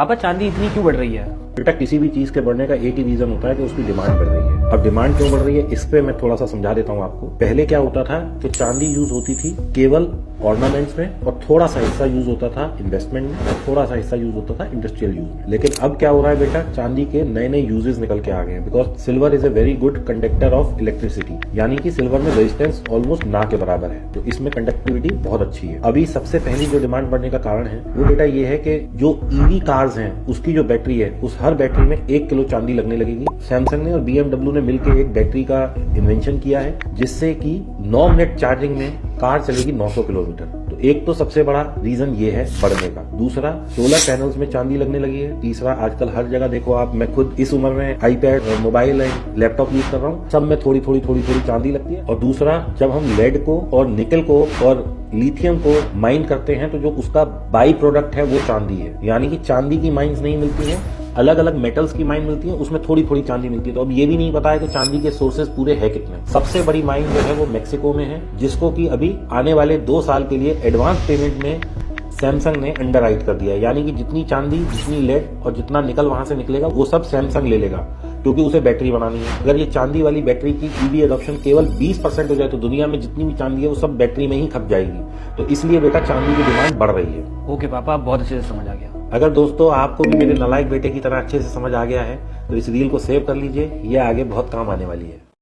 पापा चांदी इतनी क्यों बढ़ रही है? बेटा किसी भी चीज के बढ़ने का एक ही रीजन होता है कि उसकी डिमांड बढ़ रही है। अब डिमांड क्यों बढ़ रही है इस पे मैं थोड़ा सा समझा देता हूँ आपको। पहले क्या होता था कि चांदी यूज होती थी केवल ऑर्नामेंट्स में और थोड़ा सा हिस्सा यूज होता था इन्वेस्टमेंट में और थोड़ा सा हिस्सा यूज होता था इंडस्ट्रियल यूज में। लेकिन अब क्या हो रहा है बेटा, चांदी के नए नए यूजेस निकल के आ गए हैं। Because silver is a very good conductor of electricity, यानी कि सिल्वर में रेजिस्टेंस ऑलमोस्ट ना के बराबर है, तो इसमें कंडक्टिविटी बहुत अच्छी है। अभी सबसे पहली जो डिमांड बढ़ने का कारण है वो बेटा ये है कि जो ईवी कार्स हैं उसकी जो बैटरी है उस हर बैटरी में 1 किलो चांदी लगने लगेगी। सैमसंग ने और BMW ने मिलकर एक बैटरी का इन्वेंशन किया है जिससे कि 9 मिनट चार्जिंग में कार चलेगी 900 किलोमीटर। तो एक तो सबसे बड़ा रीजन ये है बढ़ने का। दूसरा, सोलर पैनल्स में चांदी लगने लगी है। तीसरा, आजकल हर जगह देखो आप, मैं खुद इस उम्र में आईपैड, मोबाइल, लैपटॉप यूज कर रहा हूँ, सब में थोड़ी थोड़ी थोड़ी थोड़ी चांदी लगती है। और दूसरा, जब हम लेड को और निकल को और लिथियम को माइन करते हैं तो जो उसका बाई प्रोडक्ट है वो चांदी है। यानी कि चांदी की माइंस नहीं मिलती हैं, अलग अलग मेटल्स की माइन मिलती है, उसमें थोड़ी थोड़ी चांदी मिलती है। तो अब ये भी नहीं पता है कि चांदी के सोर्सेज पूरे हैं कितने। सबसे बड़ी माइन जो है वो मेक्सिको में है, जिसको कि अभी आने वाले 2 साल के लिए एडवांस पेमेंट में सैमसंग ने अंडर राइट कर दिया है। यानी कि जितनी चांदी, जितनी लेड और जितना निकल वहां से निकलेगा वो सब सैमसंग ले लेगा, क्योंकि उसे बैटरी बनानी है। अगर ये चांदी वाली बैटरी की ईवी एडॉप्शन केवल 20% हो जाए तो दुनिया में जितनी भी चांदी है वो सब बैटरी में ही खप जाएगी। तो इसलिए बेटा चांदी की डिमांड बढ़ रही है। ओके पापा, बहुत अच्छे से समझ आ गया। अगर दोस्तों आपको भी मेरे नालायक बेटे की तरह अच्छे से समझ आ गया है तो इस रील को सेव कर लीजिए, ये आगे बहुत काम आने वाली है।